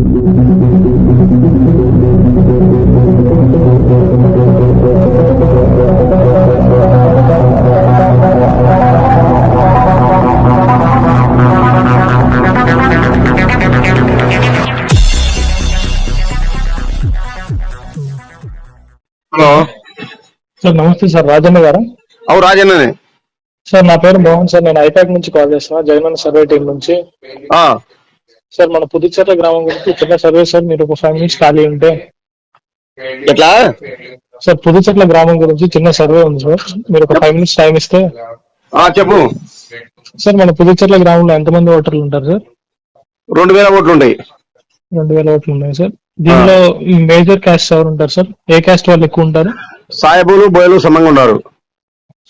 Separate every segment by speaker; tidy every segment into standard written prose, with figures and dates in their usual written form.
Speaker 1: Hello
Speaker 2: sir నమస్తే sir, Rajanna గారా?
Speaker 1: అవు రాజన్ననే
Speaker 2: సార్ నా పేరు మోహన్ సార్, నేను ఐపాక్ నుంచి కాల్ చేస్తున్నా, జగనన్న సర్వే టీం నుంచి. సార్ మన పుదుచ్చేర్ల గ్రామం గురించి చిన్న సర్వే సార్, మీరు ఒక 5 minutes ఖాళీ ఉంటే.
Speaker 1: ఎట్లా
Speaker 2: సార్ పుదుచ్చేర్ల గ్రామం గురించి చిన్న సర్వే ఉంది సార్, మీరు ఒక 5 minutes టైం ఇస్తే.
Speaker 1: చెప్పు.
Speaker 2: సార్ మన పుదుచ్చేర్ల గ్రామంలో ఎంతమంది ఓటర్లు ఉంటారు సార్?
Speaker 1: 2000 ఓట్లు ఉంటాయి.
Speaker 2: 2000 ఓట్లు ఉన్నాయి సార్. దీనిలో ఈ మేజర్ క్యాస్ట్ ఎవరు ఉంటారు సార్? ఏ క్యాస్ట్ వాళ్ళు ఎక్కువ ఉంటారు?
Speaker 1: సాయబులు బోయలు సమంగా ఉన్నారు.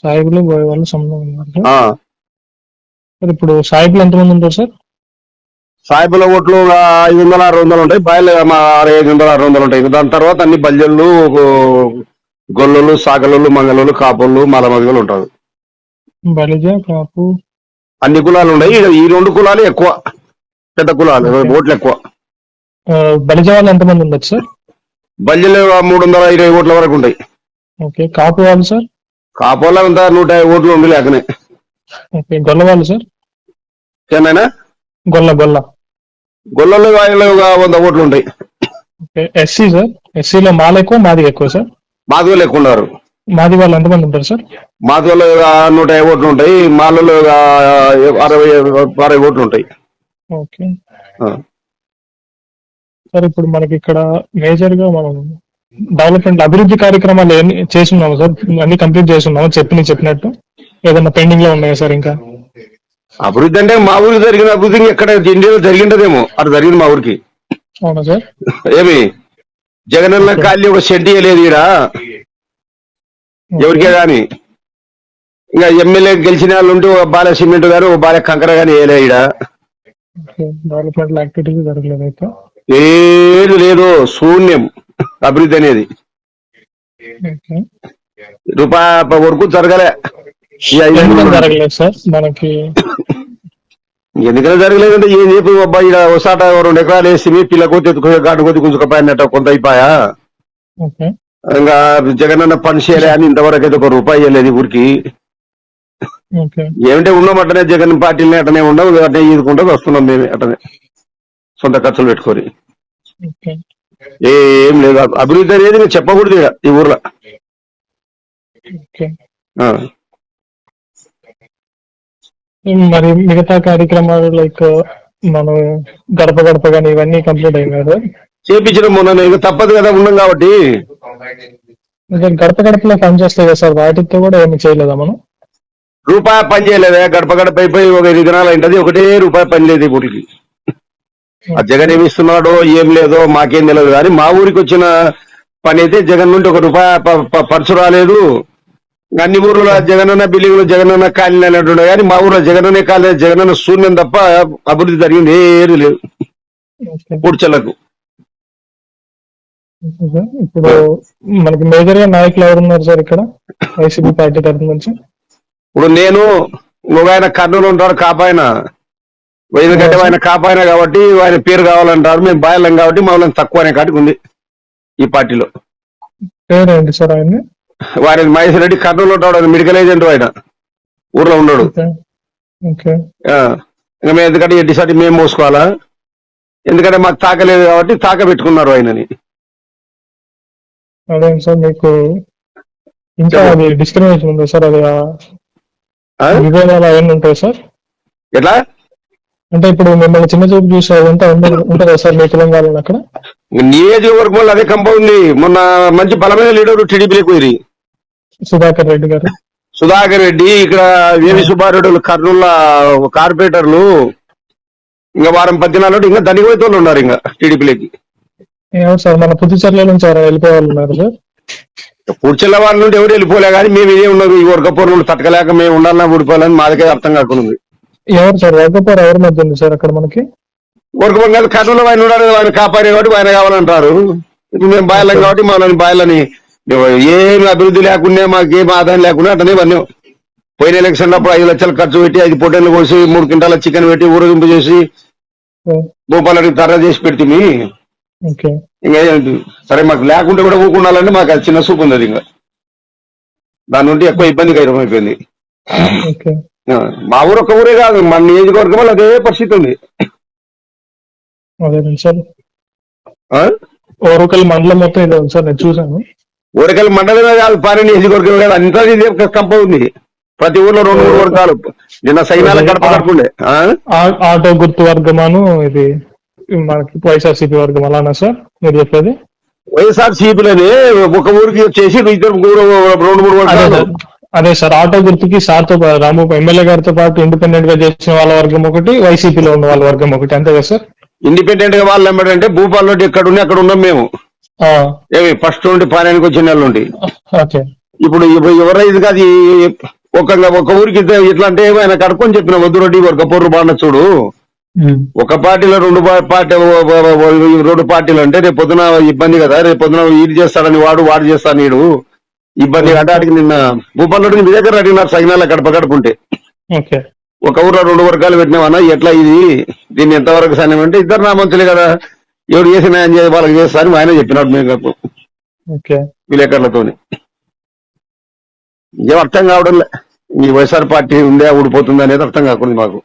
Speaker 2: సాయిబులు బోయ వాళ్ళు సమంగా ఉన్నారు సార్. ఇప్పుడు సాయిబులు ఎంతమంది ఉంటారు సార్?
Speaker 1: సాయబుల ఓట్లు 500 600 ఉంటాయి. బాయలు 500 600 ఉంటాయి. దాని తర్వాత అన్ని బల్జళ్ళు, గొల్లలు, సాగలు, మంగళలు, కాపులు, మలమగలు ఉంటారు.
Speaker 2: బలిజ, కాపు,
Speaker 1: అన్ని కులాలు ఉన్నాయి. ఈ 2 కులాలు ఎక్కువ, పెద్ద కులాలు, ఓట్లు ఎక్కువ.
Speaker 2: బలిజ వాళ్ళు ఎంతమంది ఉండొచ్చు సార్?
Speaker 1: బల్జలు 320 ఓట్ల వరకు ఉంటాయి.
Speaker 2: ఓకే. కాపు వాళ్ళు సార్?
Speaker 1: కాపు వాళ్ళు అంతా 150 ఓట్లు ఉండి లేకనే.
Speaker 2: ఓకే. గొల్ల వాళ్ళు సార్?
Speaker 1: ఏమైనా గొల్లలు వాళ్ళు 100 ఓట్లు ఉంటాయి.
Speaker 2: ఓకే. SC sir? ఎస్సీలో మాల ఎక్కువ, మాది ఎక్కువ సార్?
Speaker 1: మాది వాళ్ళు ఎక్కువ ఉన్నారు.
Speaker 2: మాది వాళ్ళు ఎంతమంది ఉంటారు సార్?
Speaker 1: మాది వాళ్ళు 150 ఓట్లు ఉంటాయి. మాలలో 60 ఓట్లు ఉంటాయి.
Speaker 2: Okay sir. ఇప్పుడు మనకి ఇక్కడ మేజర్ గా మనం డెవలప్మెంట్ అభివృద్ధి కార్యక్రమాలు ఏమి చేస్తున్నాము సార్? అన్ని కంప్లీట్ చేస్తున్నాము చెప్పినట్టు? ఏదైనా పెండింగ్ లో ఉన్నాయా సార్ ఇంకా?
Speaker 1: అభివృద్ధి అంటే మా ఊరికి జరిగిన అభివృద్ధి ఎక్కడ ఇండియాలో జరిగిండదేమో అటు జరిగింది మా ఊరికి.
Speaker 2: అవునా సార్?
Speaker 1: ఏమి జగనన్న ఖాళీ ఒక షెడ్ లేదు ఈడ ఎవరికే గాని. ఇంకా ఎమ్మెల్యే గెలిచిన వాళ్ళు ఉంటే ఒక బాలే సిమెంట్ గాని, ఒక బాలే కంకర గాని వేయలే ఈడ.
Speaker 2: డెవలప్మెంట్ యాక్టివిటీస్ జరగలేదు అయితే?
Speaker 1: ఏది లేదు, శూన్యం అభివృద్ధి అనేది. రూపాయి వరకు జరగలే.
Speaker 2: జరగలేదు సార్ మనకి.
Speaker 1: ఎందుకని జరగలేదంటే ఏం చెప్పి అబ్బాయి ఇక్కడ ఒకసాట 2 ఎకరాలు వేసి పిల్ల కొద్ది గాడు కొద్ది గుంజుకపోయినట్టు కొంత అయిపోయా. ఇంకా జగనన్న పని చేయలే అని ఇంతవరకు అయితే 1 రూపాయి ఇవ్వలేదు ఊరికి. ఏమంటే ఉన్నాం అట్టనే, జగన్ పార్టీని అట్టనే ఉండవు, అట్నే ఈదుకుంటూ వస్తున్నాం మేమే అట్టనే సొంత ఖర్చులు పెట్టుకొని. ఏం లేదు అభివృద్ధి అనేది నేను చెప్పకూడదు ఈ ఊర్లో.
Speaker 2: మరి మిగతా కార్యక్రమాలు లైక్ మనం గడప గడప కానీ ఇవన్నీ కంప్లీట్ అయ్యాయి కదా?
Speaker 1: చేపించడం మొన్న ఇక తప్పదు కదా, ఉన్నాం కాబట్టి.
Speaker 2: గడప గడపలో పని చేస్తాయి కదా సార్, వాటితో కూడా ఏమి చేయలేదా మనం?
Speaker 1: రూపాయి పని చేయలేదా? గడప గడప అయిపోయి ఒక 5 దినాలు అయింటది, 1 రూపాయి పని లేదు ఈ ఊరికి. ఆ జగన్ ఏమి ఇస్తున్నాడో ఏం లేదో మాకేం తెలియదు, కానీ మా ఊరికి వచ్చిన పని అయితే జగన్ నుండి 1 రూపాయి పర్సు రాలేదు. అన్ని ఊర్లో జగనన్న బిల్డింగ్లు, జగనన్న కాలనీ అన్నట్టు, కానీ మా ఊర్లో జగనన్న కాలనీ, జగనన్న శూన్యం తప్ప అభివృద్ధి జరిగింది ఏది లేదు పూడ్చలకు.
Speaker 2: ఇప్పుడు మనకి మేజర్ గా నాయకులు ఎవరున్నారు సార్ ఇక్కడ వైసీపీ పార్టీ తరఫు నుంచి?
Speaker 1: ఇప్పుడు నేను, ఒక ఆయన కర్నూలు ఉంటాడు కాపాయన, ఎందుకంటే ఆయన కాపాయన కాబట్టి ఆయన పేరు కావాలంటారు. మేము బాయలం కాబట్టి మమ్మల్ని తక్కువ అనే కాటికి ఉంది ఈ పార్టీలో.
Speaker 2: పేరేంటి సార్ ఆయన?
Speaker 1: వారి మహేశ్వర రెడ్డి, కర్నూలు ఉంటాడు, మెడికల్ ఏజెంట్ ఆయన ఊర్లో ఉన్నాడు. ఇంకా మేము ఎందుకంటే ఎడ్డిసాటి మేము మోసుకోవాలా, ఎందుకంటే మాకు తాకలేదు కాబట్టి తాక పెట్టుకున్నారు ఆయనని.
Speaker 2: అదే సార్ మీకు ఇంకా అది డిస్క్రిమినేషన్ ఉందా సార్? అది విభేదాలు అవన్నీ ఉంటాయి సార్?
Speaker 1: ఎట్లా
Speaker 2: అంటే ఇప్పుడు మిమ్మల్ని చిన్న చూపు చూసే అదంతా ఉంటుందా సార్ మీ తెలంగాణలో? అక్కడ
Speaker 1: నియోజకవర్గంలో అదే కంప ఉంది. మొన్న మంచి బలమైన లీడర్ టీడీపీకి పోయి
Speaker 2: సుధాకర్ రెడ్డి గారు.
Speaker 1: సుధాకర్ రెడ్డి ఇక్కడ వేవి సుబ్బారెడ్డి కర్నూలు కార్పొరేటర్లు ఇంకా వారం 10 దినాలు ఇంకా ధనిపోయేతోళ్ళు ఉన్నారు ఇంకా టీడీపీలోకి.
Speaker 2: ఎవరు సార్? మన పుదుచ్చేర్ల నుంచి వెళ్ళిపోయే వాళ్ళు ఉన్నారు సార్?
Speaker 1: పూడ్చెల్ల వాళ్ళ నుండి ఎవరు వెళ్ళిపోలే, కానీ మేము ఇదే ఉన్నది. ఈ వర్గపూర్ నుండి తట్టకలేక మేము ఉండాలన్నా ఊడిపోవాలని మాదికే అర్థం కాకుండా.
Speaker 2: ఎవరు సార్ వర్గపూర్ ఎవరి మధ్య ఉంది సార్ అక్కడ మనకి?
Speaker 1: వర్గపూర్ కాదు, కర్నూలు ఆయన ఉన్నాడు, ఆయన కాపాడే కాబట్టి ఆయన కావాలంటారు. ఇప్పుడు మేము బాయలం కాబట్టి మనల్ని బాయలని ఏమి అభివృద్ధి లేకుండా, మాకేం ఆదాయం లేకుండా అట్టనే వన్నాం. పోయిన ఎలక్షన్ అప్పుడు 5 లక్షలు ఖర్చు పెట్టి 5 పొట్టేళ్ళు కోసి 3 క్వింటాల చికెన్ పెట్టి ఊరేగింపు చేసి భూపాలరెడ్డి తర చేసి పెడితే
Speaker 2: ఓకే
Speaker 1: ఇంకా సరే మాకు లేకుంటే కూడా ఊకుండాలంటే మాకు అది చిన్న సూపు ఉంది. అది ఇంకా దాని నుండి ఎక్కువ ఇబ్బంది అయిపోయింది.
Speaker 2: ఓకే
Speaker 1: మా ఊరు ఒక ఊరే కాదు, మన నియోజకవర్గం అదే పరిస్థితి ఉంది.
Speaker 2: అదే సార్ ఓరకల్ మండలం మొత్తం ఇదే ఉంది సార్, నేను చూసాను.
Speaker 1: ఊరకల్ మండలమే కాదు, పారి నియోజకవర్గం కాదు, అంతా ఇది కంప ఉంది. ప్రతి ఊర్లో 2-3 వర్గాలు. నిన్న సైనాల గడప గడపండే
Speaker 2: ఆటో గుర్తు వర్గమాను, ఇది మనకి వైఎస్ఆర్సీపీ వర్గం అలానా సార్ మీరు చెప్పేది?
Speaker 1: వైఎస్ఆర్ సీపీలని ఒక ఊరికి వచ్చేసి 2-3 వర్గాలు.
Speaker 2: అదే సార్, ఆటో గుర్తుకి సార్తో రాము ఎమ్మెల్యే గారితో పాటు ఇండిపెండెంట్ గా చేసిన వాళ్ళ వర్గం ఒకటి, వైసీపీలో ఉన్న వాళ్ళ వర్గం ఒకటి, అంతే కదా సార్?
Speaker 1: ఇండిపెండెంట్ గా వాళ్ళు ఏమంటే భూపాల్లో ఎక్కడ ఉండి అక్కడ ఉన్నాం మేము. ఏమి ఫస్ట్ నుండి పారాయణకి వచ్చిన నెల నుండి. ఇప్పుడు ఎవరైతే అది ఒక ఊరికి ఇట్లా అంటే ఆయన కడుక్కొని చెప్పిన వద్దు రెడ్డి వర్గ పొర్రు బాండ చూడు, ఒక పార్టీలో 2 పార్టీలు అంటే రేపు పొద్దున ఇబ్బంది కదా, రేపు పొద్దున ఈడు చేస్తాడని వాడు చేస్తాను నీడు ఇబ్బంది అంటే అడిగి నిన్న భూపాల్లో మీ దగ్గర అడిగినారు సైనాల గడప గడుపుంటే. ఒక ఊర్లో 2 వర్గాలు పెట్టినామన్నా, ఎట్లా ఇది దీన్ని ఎంతవరకు సాధ్యం అంటే ఇద్దరు నా మంత్రులే కదా, ఎవరు చేసిన వాళ్ళకి చేస్తా అని ఆయన చెప్పినాడు మీకు విలేకరులతోని. ఏం అర్థం కావడం లే, ఈ వైఎస్ఆర్ పార్టీ ఉందే ఊడిపోతుంది అనేది అర్థం కాకూడదు మాకు.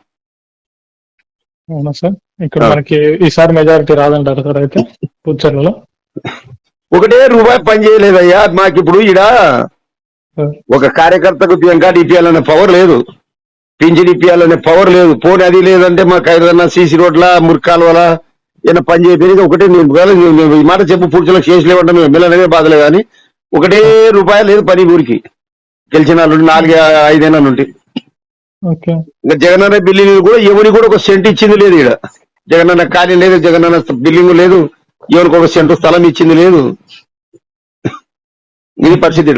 Speaker 2: అవునా సార్, ఇక్కడ మనకి ఈసారి మెజారిటీ రాదంటారు సార్ అయితే పుచ్చర్లలో?
Speaker 1: ₹1 పని చేయలేదయ్యా మాకు. ఇప్పుడు ఈడ ఒక కార్యకర్తకు వెంకాట ఇప్పియాలనే పవర్ లేదు, పింఛన్ ఇప్పియాలనే పవర్ లేదు. పోనీ అది లేదంటే మాకు ఏదన్నా సీసీ రోడ్ల మురికాల ఏదైనా పని చేయడానికి ఒకటే నేను ఈ మాట చెప్పు పురుషులకు చేసలేమంటే మేము ఎమ్మెల్యేనే బాధలే కానీ ₹1 లేదు పని ఊరికి గెలిచిన 4-5 నుండి. ఇంకా జగనన్న బిల్డింగ్ కూడా ఎవరికి కూడా ఒక సెంట్ ఇచ్చింది లేదు. ఇక్కడ జగనన్న ఖాళీ లేదు, జగనన్న బిల్డింగ్ లేదు, ఎవరికి ఒక సెంటు స్థలం ఇచ్చింది లేదు. ఇది పరిస్థితి.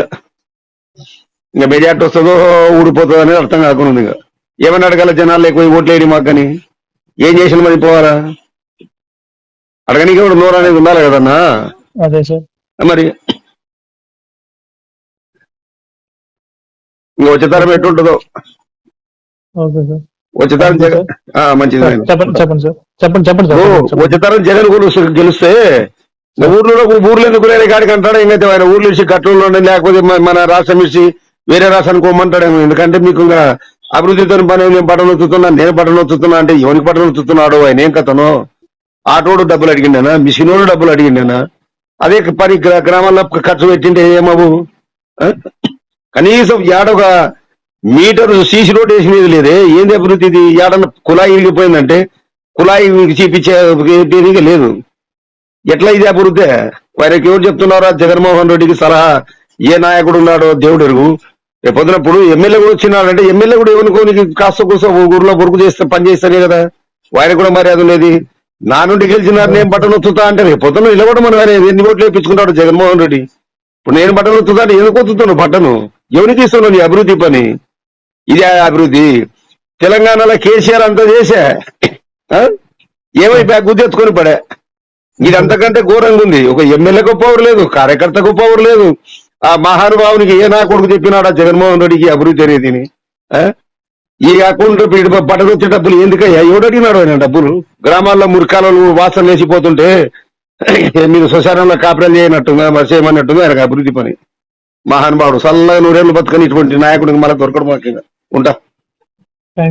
Speaker 1: ఇంకా మెజార్టీ వస్తుందో ఊడిపోతుందో అనేది అర్థం కాకుండా ఉంది. ఇంకా ఏమని అడగాల జనాలు ఎక్కువ ఓట్లు వేయడం మాకు, కానీ ఏం చేసిన మరి పోవాలా అడగనికి కూడా నోరు అనేది ఉండాలి కదన్నా.
Speaker 2: అదే సార్,
Speaker 1: మరి ఇంకా వచ్చేతరం ఎట్టుంటుందో. వచ్చేతరం మంచిది. వచ్చేతరం జగన్ గెలిస్తే ఊర్లో ఎందుకు లేని కాడికి అంటాడు. ఇంకైతే ఆయన ఊర్లు ఇచ్చి కట్టూరులో లేకపోతే మన రాష్ట్రం ఇచ్చి వేరే రాష్ట్రానికి పోమంటాడేమో. ఎందుకంటే మీకు ఇంకా అభివృద్ధితో పని, నేను బట్టలు వస్తున్నా, నేను బట్టలు వస్తున్నా అంటే ఎవరికి బట్టలు వస్తున్నాడు ఆయన? ఏం కథనో? ఆటోడు డబ్బులు అడిగిండేనా, మిషనోడు డబ్బులు అడిగిండేనా? అదే పని గ్రామాల్లో ఖర్చు పెట్టింటే ఏమవు? కనీసం ఏడొక మీటర్ సీసీ రోడ్ వేసినది లేదే. ఏంది అభివృద్ధి ఇది? ఏడన్నా కుళాయి ఇరిగిపోయిందంటే కుళాయి చూపించేది లేదు. ఎట్లా ఇది అభివృద్ధి? వారికి ఎవరు చెప్తున్నారో? జగన్మోహన్ రెడ్డికి సలహా ఏ నాయకుడు ఉన్నాడో దేవుడు ఎరుగు. రేపొద్దునప్పుడు ఎమ్మెల్యే కూడా వచ్చినాడంటే ఎమ్మెల్యే కూడా ఎవరికోనికి కాస్త కూర్చో ఊర్లో వర్క్ చేస్తే పని చేస్తానే కదా, వారికి కూడా మర్యాద ఉండేది. నా నుండి గెలిచినారు నేను బట్టలు వత్తుతా అంటే రేపొద్దున నిలబడమని మనం ఎన్ని ఓట్లు వేయించుకుంటాడు జగన్మోహన్ రెడ్డి. ఇప్పుడు నేను బట్టలు వత్తుతా అంటే ఎందుకు వత్తుతాను బట్టను? ఎవరికి ఇస్తున్నావు నీ అభివృద్ధి పని? ఇదే అభివృద్ధి. తెలంగాణలో కేసీఆర్ అంతా చేశా ఏమైపోయా గుద్దెత్తుకొని పడే. ఇది అంతకంటే ఘోరంగా ఉంది. ఒక ఎమ్మెల్యేకు పవర్ లేదు, కార్యకర్తకు పవర్ లేదు. ఆ మహానుభావునికి ఏ నా కొడుకు చెప్పినాడా జగన్మోహన్ రెడ్డికి అభివృద్ధి అనేది? ఈ అకౌంట్ బట్టలు వచ్చే డబ్బులు ఎందుకయ్యా? ఎవడు అడిగినాడు ఆయన డబ్బులు? గ్రామాల్లో మురికాలలో వాసన లేచిపోతుంటే మీరు శ్మశానంలో కాపురాలు చేయనట్టుందా, మరి చేయమన్నట్టుందా ఆయనకు అభివృద్ధి పని? మహానుభావుడు చల్లగా 100 ఏళ్ళు బతుకని ఇటువంటి నాయకుడికి మళ్ళీ దొరకడం మాకు ఉంటా.